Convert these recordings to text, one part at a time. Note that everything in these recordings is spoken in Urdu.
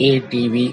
ATV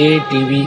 ATV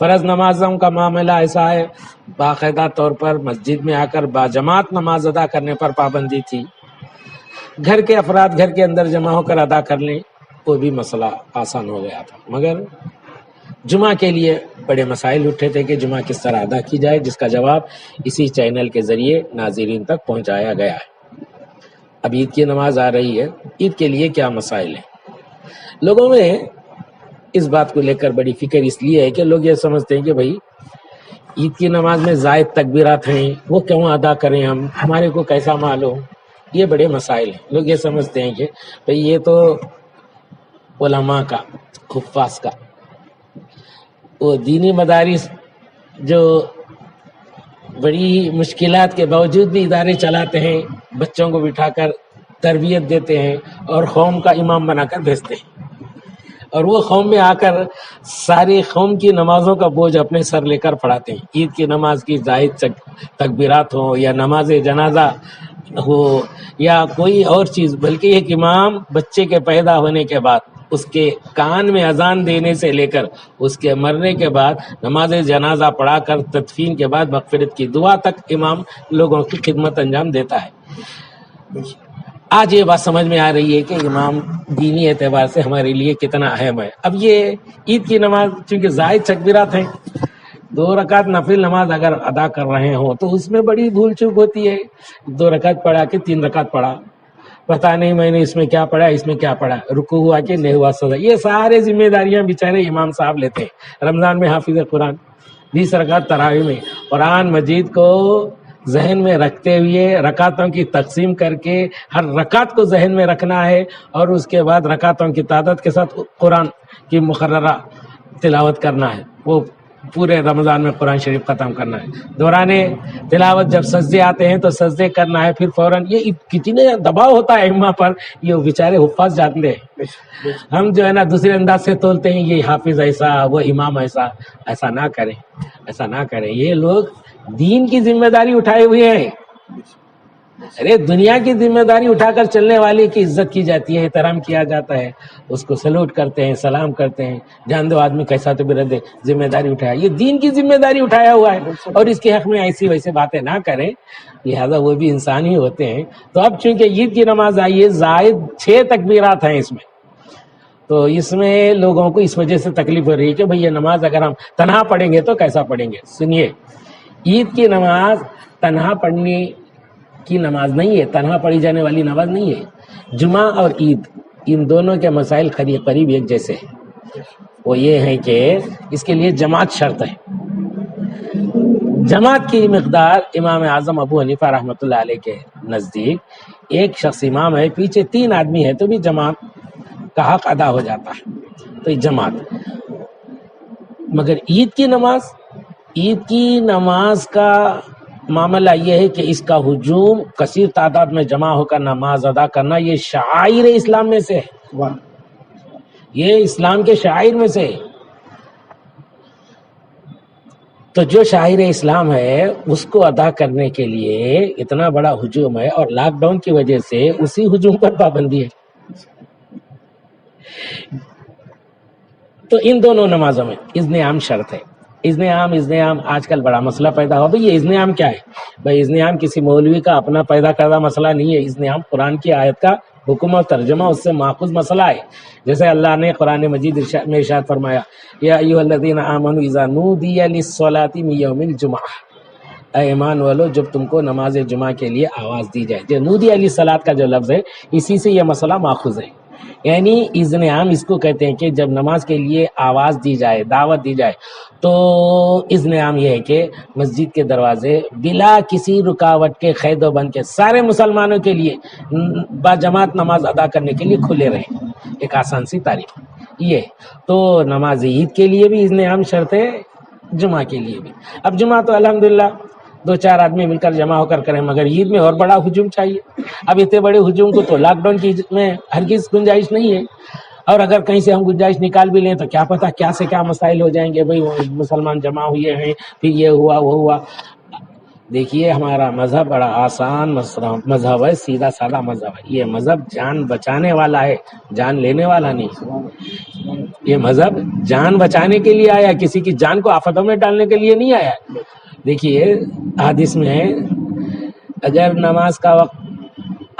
فرض نمازوں کا معاملہ ایسا ہے، باقاعدہ طور پر مسجد میں آ کر باجماعت نماز ادا کرنے پر پابندی تھی، گھر کے افراد گھر کے اندر جمع ہو کر ادا کر لیں، وہ بھی مسئلہ آسان ہو گیا تھا۔ مگر جمعہ کے لیے بڑے مسائل اٹھے تھے کہ جمعہ کس طرح ادا کی جائے، جس کا جواب اسی چینل کے ذریعے ناظرین تک پہنچایا گیا ہے۔ اب عید کی نماز آ رہی ہے، عید کے لیے کیا مسائل ہیں؟ لوگوں میں اس بات کو لے کر بڑی فکر اس لیے ہے کہ لوگ یہ سمجھتے ہیں کہ بھائی عید کی نماز میں زائد تکبیرات ہیں، وہ کیوں ادا کریں، ہمارے کو کیسا معلوم؟ یہ بڑے مسائل ہیں۔ لوگ یہ سمجھتے ہیں کہ بھئی یہ تو علماء کا، حفاظ کا، وہ دینی مدارس جو بڑی مشکلات کے باوجود بھی ادارے چلاتے ہیں، بچوں کو بٹھا کر تربیت دیتے ہیں اور قوم کا امام بنا کر بھیجتے ہیں، اور وہ قوم میں آ کر ساری قوم کی نمازوں کا بوجھ اپنے سر لے کر پڑھاتے ہیں۔ عید کی نماز کی زائد تکبیرات ہوں یا نماز جنازہ ہو یا کوئی اور چیز، بلکہ ایک امام بچے کے پیدا ہونے کے بعد اس کے کان میں اذان دینے سے لے کر اس کے مرنے کے بعد نماز جنازہ پڑھا کر تدفین کے بعد مغفرت کی دعا تک امام لوگوں کی خدمت انجام دیتا ہے۔ آج یہ بات سمجھ میں آ رہی ہے کہ امام دینی اعتبار سے ہمارے لیے کتنا اہم ہے۔ اب یہ عید کی نماز چونکہ زائد تکبیرات ہیں، 2 رکعت نفل نماز اگر ادا کر رہے ہوں تو اس میں بڑی بھول چوک ہوتی ہے۔ 2 رکعت پڑھا کہ 3 رکعت پڑھا، پتہ نہیں میں نے اس میں کیا پڑھا، اس میں کیا پڑھا، رکوع ہوا کہ نہیں ہوا، سجدہ، یہ سارے ذمہ داریاں بیچارے امام صاحب لیتے ہیں۔ رمضان میں حافظ قرآن، 20 رکعت تراویح میں قرآن مجید کو ذہن میں رکھتے ہوئے رکعتوں کی تقسیم کر کے ہر رکعت کو ذہن میں رکھنا ہے، اور اس کے بعد رکعتوں کی تعداد کے ساتھ قرآن کی مقررہ تلاوت کرنا ہے۔ وہ پورے رمضان میں قرآن شریف ختم کرنا ہے۔ دوران تلاوت جب سجدے آتے ہیں تو سجدے کرنا ہے، پھر فوراً یہ کتنے دباؤ ہوتا ہے امہ پر، یہ بیچارے حفاظ جانتے ہیں۔ ہم جو ہے نا دوسرے انداز سے تولتے ہیں، یہ حافظ ایسا، وہ امام ایسا۔ ایسا نہ کریں، ایسا نہ کریں۔ یہ لوگ دین کی ذمہ داری اٹھائے ہوئے ہیں۔ ارے دنیا کی ذمہ داری اٹھا کر چلنے والے کی عزت کی جاتی ہے، احترام کیا جاتا ہے، اس کو سلوٹ کرتے ہیں، سلام کرتے ہیں، جان دو آدمی کیسا تو بھی رہ دے، ذمہ داری اٹھایا۔ یہ دین کی ذمہ داری اٹھایا ہوا ہے، اور اس کے حق میں ایسی ویسے باتیں نہ کریں، لہذا وہ بھی انسان ہی ہوتے ہیں۔ تو اب چونکہ عید کی نماز آئی ہے، زائد 6 تکبیرات ہیں اس میں، تو اس میں لوگوں کو اس وجہ سے تکلیف ہو رہی ہے کہ بھئی یہ نماز اگر ہم تنہا پڑھیں گے تو کیسا پڑھیں گے۔ سنیے، عید کی نماز تنہا پڑھنے کی نماز نہیں ہے، تنہا پڑھی جانے والی نماز نہیں ہے۔ جمعہ اور عید، ان دونوں کے مسائل قریب ایک جیسے ہیں۔ وہ یہ ہے کہ اس کے لیے جماعت شرط ہے۔ جماعت کی مقدار امام اعظم ابو حنیفہ رحمۃ اللہ علیہ کے نزدیک ایک شخص امام ہے، پیچھے 3 آدمی ہے تو بھی جماعت کا حق ادا ہو جاتا ہے، تو یہ جماعت۔ مگر عید کی نماز کا معاملہ یہ ہے کہ اس کا ہجوم کثیر تعداد میں جمع ہو کر نماز ادا کرنا، یہ شعائر اسلام میں سے ہے، یہ اسلام کے شعائر میں سے ہے۔ تو جو شاعر اسلام ہے اس کو ادا کرنے کے لیے اتنا بڑا ہجوم ہے، اور لاک ڈاؤن کی وجہ سے اسی ہجوم پر پابندی ہے۔ تو ان دونوں نمازوں میں اذن عام شرط ہے۔ اذن عام آج کل بڑا مسئلہ پیدا ہوا۔ بھئی یہ اذن عام کیا ہے؟ بھئی اذن عام کسی مولوی کا اپنا پیدا کردہ مسئلہ نہیں ہے، اذن عام قرآن کی آیت کا حکم اور ترجمہ اس سے ماخوذ مسئلہ ہے۔ جیسے اللہ نے قرآن مجید میں ارشاد فرمایا، یا ایھا الذین آمنوا اذا نودی للصلاۃ من یوم الجمعہ، اے ایمان والو جب تم کو نماز جمعہ کے لیے آواز دی جائے۔ جو نودی للصلاۃ کا جو لفظ ہے اسی سے یہ مسئلہ ماخوذ ہے، یعنی اذن عام اس کو کہتے ہیں کہ جب نماز کے لیے آواز دی جائے، دعوت دی جائے، تو اذن عام یہ ہے کہ مسجد کے دروازے بلا کسی رکاوٹ کے، قید و بند کے، سارے مسلمانوں کے لیے باجماعت نماز ادا کرنے کے لیے کھلے رہیں۔ ایک آسان سی تعریف یہ۔ تو نماز عید کے لیے بھی اذن عام شرط ہے، جمعہ کے لیے بھی۔ اب جمعہ تو الحمدللہ 2-4 آدمی مل کر جمع ہو کر کریں، مگر عید میں اور بڑا ہجوم چاہیے۔ اب اتنے بڑے ہجوم کو تو لاک ڈاؤن کی میں ہرگز گنجائش نہیں ہے، اور اگر کہیں سے ہم گنجائش نکال بھی لیں تو کیا پتہ کیا سے کیا مسائل ہو جائیں گے۔ بھئی مسلمان جمع ہوئے ہیں، پھر یہ ہوا وہ ہوا۔ دیکھیے ہمارا مذہب بڑا آسان مذہب ہے، سیدھا سادہ مذہب ہے. یہ مذہب جان بچانے والا ہے، جان لینے والا نہیں. یہ مذہب جان بچانے کے لیے آیا، کسی کی جان کو آفتوں میں ڈالنے کے لیے نہیں آیا. دیکھیے حدیث میں ہے اگر نماز کا وقت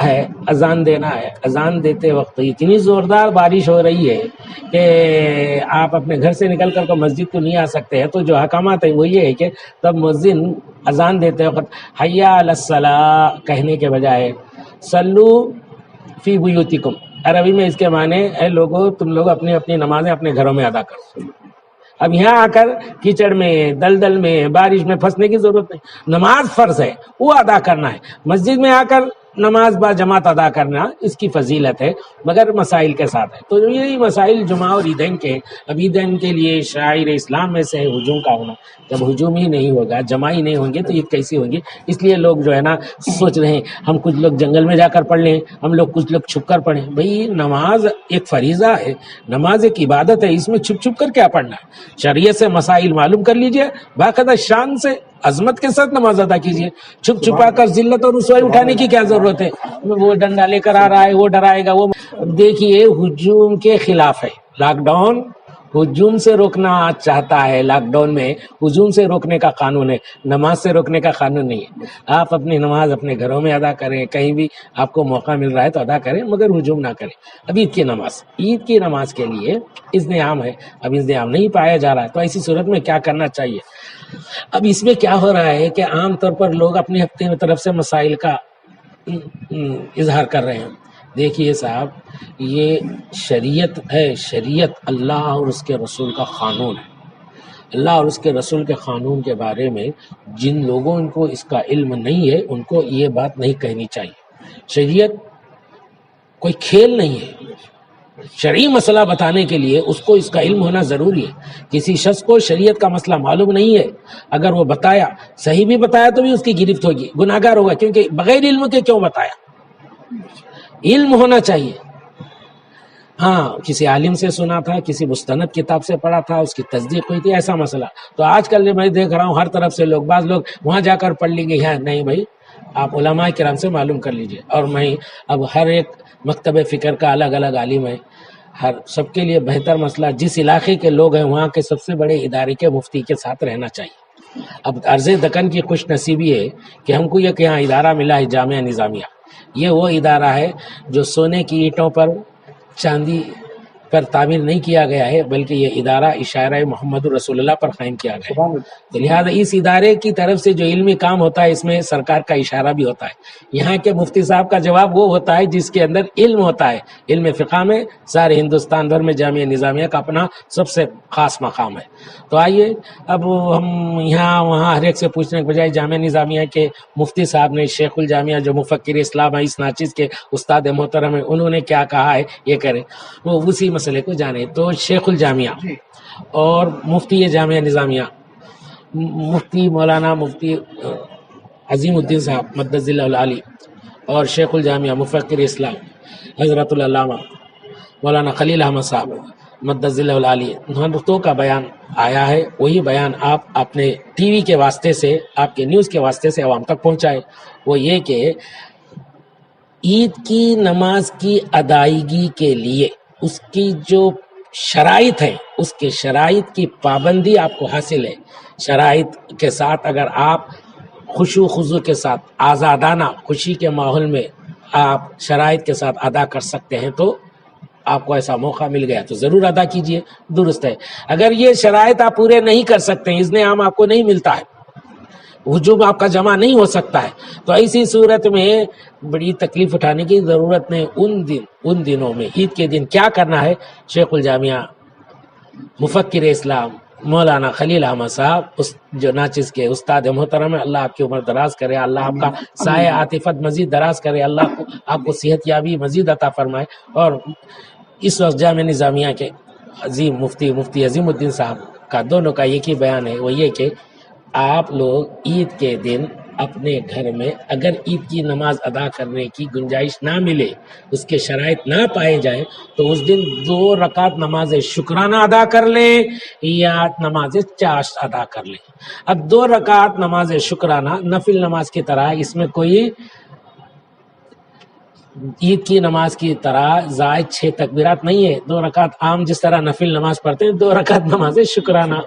ہے، اذان دینا ہے، اذان دیتے وقت اتنی زوردار بارش ہو رہی ہے کہ آپ اپنے گھر سے نکل کر مسجد کو نہیں آ سکتے ہیں، تو جو احکامات ہیں وہ یہ ہے کہ تب مؤذن اذان دیتے وقت حیا علی الصلاۃ کہنے کے بجائے صلو فی بیوتکم، عربی میں اس کے معنی اے لوگو تم لوگ اپنی اپنی نمازیں اپنے گھروں میں ادا کرو. اب یہاں آ کر کیچڑ میں، دلدل میں، بارش میں پھنسنے کی ضرورت نہیں. نماز فرض ہے، وہ ادا کرنا ہے. مسجد میں آ کر نماز با جماعت ادا کرنا اس کی فضیلت ہے، مگر مسائل کے ساتھ ہے. تو یہی مسائل جمعہ اور عیدین کے، اب عیدین کے لیے شاعر اسلام میں سے ہے ہجوم کا ہونا. جب ہجوم ہی نہیں ہوگا، جمع ہی نہیں ہوں گے تو عید کیسی ہوگی؟ اس لیے لوگ جو ہے نا سوچ رہے ہیں ہم کچھ لوگ جنگل میں جا کر پڑھ لیں، ہم لوگ کچھ لوگ چھپ کر پڑھیں. بھئی نماز ایک فریضہ ہے، نماز ایک عبادت ہے، اس میں چھپ چھپ کر کیا پڑھنا ہے؟ شریعت سے مسائل معلوم کر لیجئے، باقاعدہ شان سے عظمت کے ساتھ نماز ادا کیجئے. چھپ چھپا کر ذلت اور رسوائی اٹھانے کی کیا ضرورت ہے؟ وہ ڈنڈا لے کر آ رہا ہے، وہ ڈرائے گا، وہ دیکھیے ہجوم کے خلاف ہے. لاک ڈاؤن ہجوم سے روکنا چاہتا ہے، لاک ڈاؤن میں ہجوم سے روکنے کا قانون ہے، نماز سے روکنے کا قانون نہیں ہے. آپ اپنی نماز اپنے گھروں میں ادا کریں، کہیں بھی آپ کو موقع مل رہا ہے تو ادا کریں، مگر ہجوم نہ کریں. اب عید کی نماز کے لیے انتظام ہے، اب انتظام نہیں پایا جا رہا ہے، تو ایسی صورت میں کیا کرنا چاہیے؟ اب اس میں کیا ہو رہا ہے کہ عام طور پر لوگ اپنی طرف سے مسائل کا اظہار کر رہے ہیں. دیکھیے صاحب، یہ شریعت ہے، شریعت اللہ اور اس کے رسول کا قانون ہے. اللہ اور اس کے رسول کے قانون کے بارے میں جن لوگوں کو اس کا علم نہیں ہے ان کو یہ بات نہیں کہنی چاہیے. شریعت کوئی کھیل نہیں ہے. شرعی مسئلہ بتانے کے لیے اس کو اس کا علم ہونا ضروری ہے. کسی شخص کو شریعت کا مسئلہ معلوم نہیں ہے، اگر وہ بتایا، صحیح بھی بتایا تو بھی اس کی گرفت ہوگی، گناہ گار ہوگا. کیونکہ بغیر علم کے کیوں بتایا؟ علم ہونا چاہیے. ہاں کسی عالم سے سنا تھا، کسی مستند کتاب سے پڑھا تھا، اس کی تصدیق ہوئی تھی، ایسا مسئلہ. تو آج کل میں دیکھ رہا ہوں ہر طرف سے لوگ، بعض لوگ وہاں جا کر پڑھ لیں گے، یہاں نہیں. بھائی آپ علماء کرام سے معلوم کر لیجئے. اور میں اب ہر ایک مکتب فکر کا الگ الگ عالم ہے، ہر سب کے لیے بہتر مسئلہ جس علاقے کے لوگ ہیں وہاں کے سب سے بڑے ادارے کے مفتی کے ساتھ رہنا چاہیے. اب عرض دکن کی خوش نصیبی ہے کہ ہم کو یہ یہاں ادارہ ملا ہے جامعہ نظامیہ. یہ وہ ادارہ ہے جو سونے کی اینٹوں پر، چاندی پر تعمیر نہیں کیا گیا ہے، بلکہ یہ ادارہ اشارہ محمد رسول اللہ پر قائم کیا گیا ہے. تو لہٰذا اس ادارے کی طرف سے جو علمی کام ہوتا ہے اس میں سرکار کا اشارہ بھی ہوتا ہے. یہاں کے مفتی صاحب کا جواب وہ ہوتا ہے جس کے اندر علم ہوتا ہے. علم فقہ میں سارے ہندوستان بھر میں جامعہ نظامیہ کا اپنا سب سے خاص مقام ہے. تو آئیے اب ہم یہاں وہاں ہر ایک سے پوچھنے کے بجائے جامعہ نظامیہ کے مفتی صاحب نے، شیخ الجامعہ جو مفکر اسلام ہے، اس ناچیز کے استاد محترم ہیں، انہوں نے کیا کہا ہے یہ کریں، وہ اسی مسئلے کو جانے. تو شیخ الجامعہ اور مفتی جامعہ نظامیہ مفتی مولانا مفتی عظیم الدین صاحب مدد اللہ العالی اور شیخ الجامعہ مفکر اسلام حضرت العلامہ مولانا خلیل احمد صاحب مدد اللہ العالی، ہندوستوں کا بیان آیا ہے. وہی بیان آپ اپنے ٹی وی کے واسطے سے، آپ کے نیوز کے واسطے سے عوام تک پہنچائے. وہ یہ کہ عید کی نماز کی ادائیگی کے لیے اس کی جو شرائط ہیں، اس کے شرائط کی پابندی آپ کو حاصل ہے. شرائط کے ساتھ اگر آپ خشوع خضوع کے ساتھ آزادانہ خوشی کے ماحول میں آپ شرائط کے ساتھ ادا کر سکتے ہیں تو آپ کو ایسا موقع مل گیا تو ضرور ادا کیجئے، درست ہے. اگر یہ شرائط آپ پورے نہیں کر سکتے ہیں، اذن عام آپ کو نہیں ملتا ہے، ہجوم آپ کا جمع نہیں ہو سکتا ہے، تو ایسی صورت میں بڑی تکلیف اٹھانے کی ضرورت نہیں. ان دنوں میں عید کے دن کیا کرنا ہے؟ شیخ الجامعہ مفکر اسلام مولانا خلیل احمد صاحب، اس جو ناچیز کے استاد محترم ہے، اللہ آپ کی عمر دراز کرے، اللہ آپ کا سایہ عاطفت مزید دراز کرے، اللہ آپ کو صحت یابی مزید عطا فرمائے. اور اس وقت جامعہ نظامیہ کے عظیم مفتی عظیم الدین صاحب کا دونوں کا ایک ہی بیان ہے، وہ یہ کہ آپ لوگ عید کے دن اپنے گھر میں اگر عید کی نماز ادا کرنے کی گنجائش نہ ملے، اس کے شرائط نہ پائے جائیں، تو اس دن 2 رکعت نماز شکرانہ ادا کر لیں یا نماز چاشت ادا کر لیں۔ اب 2 رکعت نماز شکرانہ نفل نماز کی طرح، اس میں کوئی عید کی نماز کی طرح زائد 6 تکبیرات نہیں ہے۔ 2 رکعت عام جس طرح نفل نماز پڑھتے ہیں، 2 رکعت نماز شکرانہ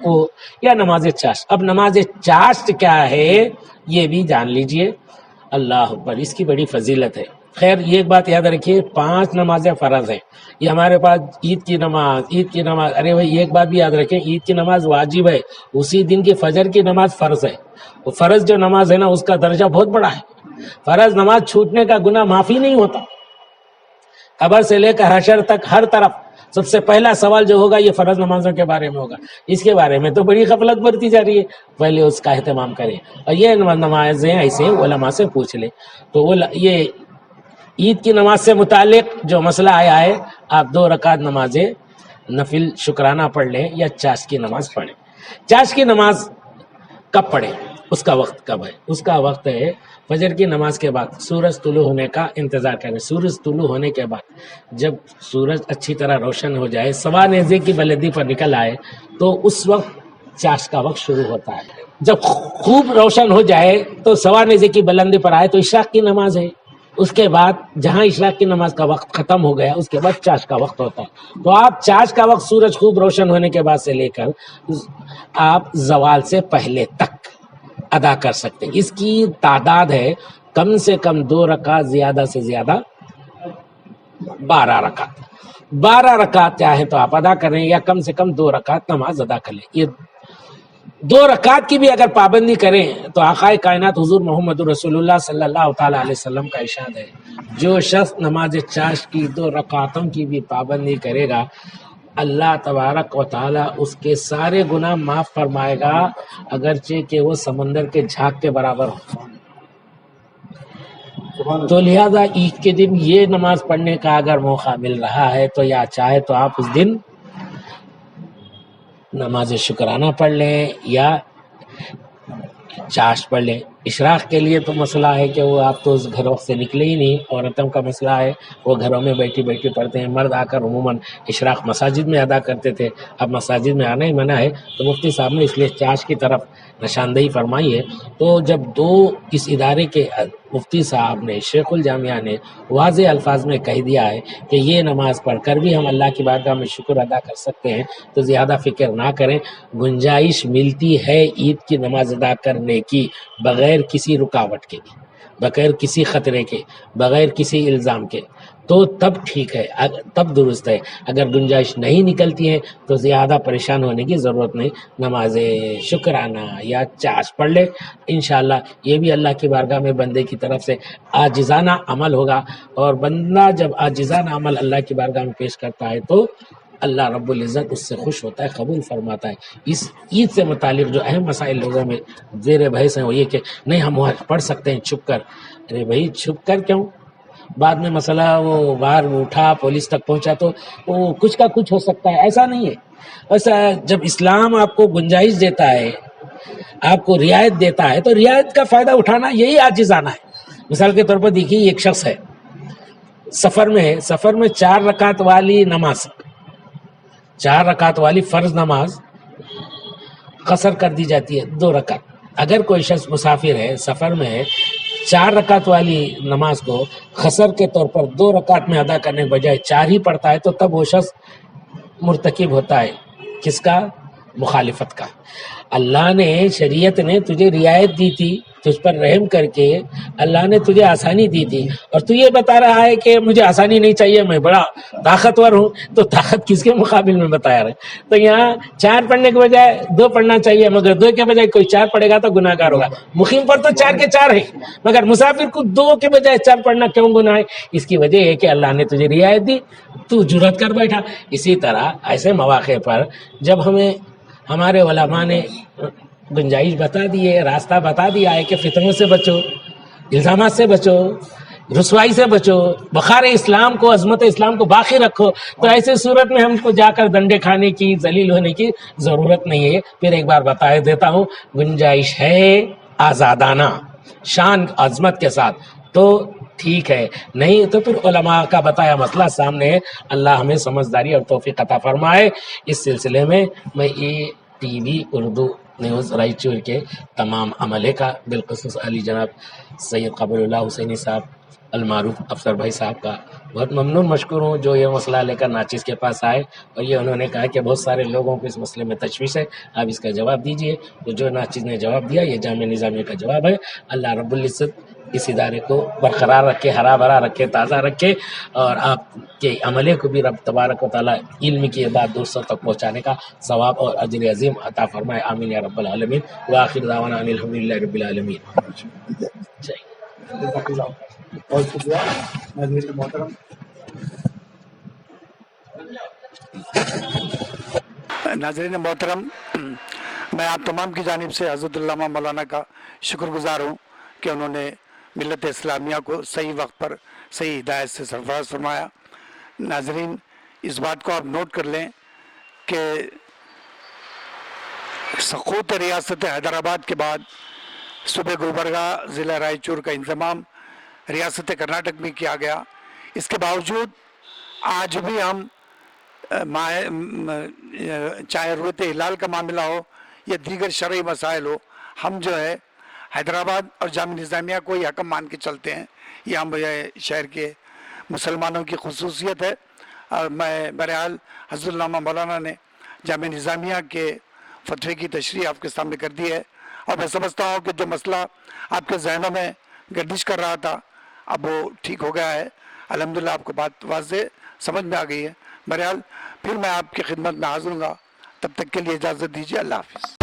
یا نماز چاشت۔ اب نماز چاشت کیا ہے یہ بھی جان لیجئے۔ اللہ اکبر، اس کی بڑی فضیلت ہے۔ خیر یہ ایک بات یاد رکھیے، 5 نمازیں فرض ہیں۔ یہ ہمارے پاس عید کی نماز، ارے بھائی ایک بات بھی یاد رکھیں، عید کی نماز واجب ہے، اسی دن کی فجر کی نماز فرض ہے۔ وہ فرض جو نماز ہے نا، اس کا درجہ بہت بڑا ہے۔ فرض نماز چھوٹنے کا گناہ معافی نہیں ہوتا۔ قبر سے لے کر حشر تک ہر طرف سب سے پہلا سوال جو ہوگا یہ فرض نمازوں کے بارے میں ہوگا۔ اس کے بارے میں تو بڑی غفلت برتی جا رہی ہے، پہلے اس کا اہتمام کریں۔ اور یہ نمازیں ایسے علماء سے پوچھ لیں۔ تو یہ عید کی نماز سے متعلق جو مسئلہ آیا ہے، آپ 2 رکعت نمازیں نفل شکرانہ پڑھ لیں یا چاشت کی نماز پڑھیں۔ چاشت کی نماز کب پڑھیں، اس کا وقت کب ہے؟ اس کا وقت ہے فجر کی نماز کے بعد، سورج طلوع ہونے کا انتظار کریں۔ سورج طلوع ہونے کے بعد جب سورج اچھی طرح روشن ہو جائے، 1.25 نیزے کی بلندی پر نکل آئے، تو اس وقت چاشت کا وقت شروع ہوتا ہے۔ جب خوب روشن ہو جائے تو 1.25 نیزے کی بلندی پر آئے تو عشاء کی نماز ہے۔ اس کے بعد جہاں عشاء کی نماز کا وقت ختم ہو گیا، اس کے بعد چاشت کا وقت ہوتا ہے۔ تو آپ چاشت کا وقت سورج خوب روشن ہونے کے بعد سے لے کر آپ زوال سے پہلے تک ادا کر سکتے ہیں۔ اس کی تعداد ہے کم سے کم 2 رکعت، زیادہ سے زیادہ 12 رکعت۔ 12 رکعت چاہے تو آپ ادا کریں یا کم سے کم 2 رکعت نماز ادا کر لیں۔ یہ 2 رکعت کی بھی اگر پابندی کریں تو آقائے کائنات حضور محمد رسول اللہ صلی اللہ تعالیٰ علیہ وسلم کا ارشاد ہے، جو شخص نماز چاشت کی 2 رکعتوں کی بھی پابندی کرے گا، اللہ تبارک و تعالیٰ اس کے سارے گناہ معاف فرمائے گا، اگرچہ کہ وہ سمندر کے جھاگ کے برابر ہو۔ تو لہذا عید کے دن یہ نماز پڑھنے کا اگر موقع مل رہا ہے تو یا چاہے تو آپ اس دن نماز شکرانہ پڑھ لیں یا چاشت پڑھ لیں۔ اشراق کے لیے تو مسئلہ ہے کہ وہ آپ تو اس گھروں سے نکلے ہی نہیں، عورتوں کا مسئلہ ہے وہ گھروں میں بیٹھی بیٹھی پڑھتے ہیں۔ مرد آ کر عموماً اشراق مساجد میں ادا کرتے تھے، اب مساجد میں آنا ہی منع ہے، تو مفتی صاحب نے اس لیے چاشت کی طرف نشاندہی فرمائی ہے۔ تو جب اس ادارے کے مفتی صاحب نے، شیخ الجامعہ نے واضح الفاظ میں کہہ دیا ہے کہ یہ نماز پڑھ کر بھی ہم اللہ کی بارگاہ میں شکر ادا کر سکتے ہیں، تو زیادہ فکر نہ کریں۔ گنجائش ملتی ہے عید کی نماز ادا کرنے کی بغیر کسی رکاوٹ کے، بغیر کسی خطرے کے، بغیر کسی الزام کے، تو تب ٹھیک ہے، تب درست ہے۔ اگر گنجائش نہیں نکلتی ہے تو زیادہ پریشان ہونے کی ضرورت نہیں، نماز شکرانہ یا چاشت پڑھ لے۔ انشاءاللہ یہ بھی اللہ کی بارگاہ میں بندے کی طرف سے عاجزانہ عمل ہوگا، اور بندہ جب عاجزانہ عمل اللہ کی بارگاہ میں پیش کرتا ہے تو اللہ رب العزت اس سے خوش ہوتا ہے، قبول فرماتا ہے۔ اس عید سے متعلق جو اہم مسائل لوگوں میں زیر بحث ہیں وہ یہ کہ نہیں ہم پڑھ سکتے ہیں چھپ کر۔ ارے بھائی چھپ کر کیوں؟ بعد میں مسئلہ وہ باہر اٹھا، پولیس تک پہنچا تو وہ کچھ کا کچھ ہو سکتا ہے، ایسا نہیں ہے۔ ایسا جب اسلام آپ کو گنجائش دیتا ہے، آپ کو رعایت دیتا ہے، تو رعایت کا فائدہ اٹھانا یہی عاجزانہ ہے۔ مثال کے طور پر دیکھیے، ایک شخص ہے سفر میں ہے، سفر میں 4 رکعت والی نماز، 4 رکعت والی فرض نماز قصر کر دی جاتی ہے 2 رکعت۔ اگر کوئی شخص مسافر ہے، سفر میں ہے، 4 رکعت والی نماز کو قصر کے طور پر 2 رکعت میں ادا کرنے کے بجائے 4 ہی پڑھتا ہے، تو تب وہ شخص مرتکب ہوتا ہے کس کا؟ مخالفت کا۔ اللہ نے، شریعت نے تجھے رعایت دی تھی، تجھ پر رحم کر کے اللہ نے تجھے آسانی دی تھی، اور تو یہ بتا رہا ہے کہ مجھے آسانی نہیں چاہیے، میں بڑا طاقتور ہوں، تو طاقت کس کے مقابل میں بتایا رہے؟ تو یہاں 4 پڑھنے کے بجائے 2 پڑھنا چاہیے، مگر 2 کے بجائے کوئی 4 پڑھے گا تو گناہ گار ہوگا۔ مقیم پر تو 4 کے 4 ہے، مگر مسافر کو 2 کے بجائے 4 پڑھنا کیوں گناہ ہے؟ اس کی وجہ ہے کہ اللہ نے تجھے رعایت دی، تو جرأت کر بیٹھا۔ اسی طرح ایسے مواقع پر جب ہمیں ہمارے علماء نے گنجائش بتا دی ہے، راستہ بتا دیا ہے کہ فتنوں سے بچو، الزامات سے بچو، رسوائی سے بچو، وقار اسلام کو، عظمت اسلام کو باقی رکھو، تو ایسے صورت میں ہم کو جا کر ڈنڈے کھانے کی، ذلیل ہونے کی ضرورت نہیں ہے۔ پھر ایک بار بتا دیتا ہوں، گنجائش ہے آزادانہ، شان عظمت کے ساتھ تو ٹھیک ہے، نہیں تو پھر علماء کا بتایا مسئلہ سامنے ہے۔ اللہ ہمیں سمجھداری اور توفیق عطا فرمائے۔ اس سلسلے میں یہ T V Urdu news Raichur کے تمام عملے کا، بالخصوص علی جناب سید قبول اللہ حسینی صاحب المعروف افسر بھائی صاحب کا بہت ممنون مشکور ہوں، جو یہ مسئلہ لے کر ناچیز کے پاس آئے اور یہ انہوں نے کہا کہ بہت سارے لوگوں کو اس مسئلے میں تشویش ہے، آپ اس کا جواب دیجئے۔ تو جو ناچیز نے جواب دیا یہ جامعہ نظامیہ کا جواب ہے۔ اللہ رب العزت اس ادارے کو برقرار رکھے، ہرا بھرا رکھے، تازہ رکھے، اور آپ کے عملے کو بھی رب تبارک و تعالیٰ علم کی بات دوسروں تک پہنچانے کا ثواب اور اجر عظیم عطا فرمائے، آمین یا رب العالمین۔ وآخر دعوانا ان الحمدللہ رب العالمین۔ اور شکریہ ناظرین محترم۔ ناظرین محترم، میں آپ تمام کی جانب سے حضرت علامہ مولانا کا شکر گزار ہوں کہ انہوں نے ملت اسلامیہ کو صحیح وقت پر صحیح ہدایت سے سرفراز فرمایا۔ ناظرین، اس بات کو آپ نوٹ کر لیں کہ سقوط ریاست حیدرآباد کے بعد صوبے گلبرگہ ضلع رائچور کا انضمام ریاست کرناٹک میں کیا گیا۔ اس کے باوجود آج بھی ہم چاہے رویت ہلال کا معاملہ ہو یا دیگر شرعی مسائل ہو، ہم جو ہے حیدرآباد اور جامعہ نظامیہ کو ہی حکم مان کے چلتے ہیں۔ یہ ہم شہر کے مسلمانوں کی خصوصیت ہے، اور میں بہرحال حضرت علامہ مولانا نے جامعہ نظامیہ کے فتوے کی تشریح آپ کے سامنے کر دی ہے، اور میں سمجھتا ہوں کہ جو مسئلہ آپ کے ذہنوں میں گردش کر رہا تھا اب وہ ٹھیک ہو گیا ہے۔ الحمدللہ آپ کو بات واضح سمجھ میں آ گئی ہے۔ بہرحال پھر میں آپ کی خدمت میں حاضر ہوں گا، تب تک کے لیے اجازت دیجیے، اللہ حافظ۔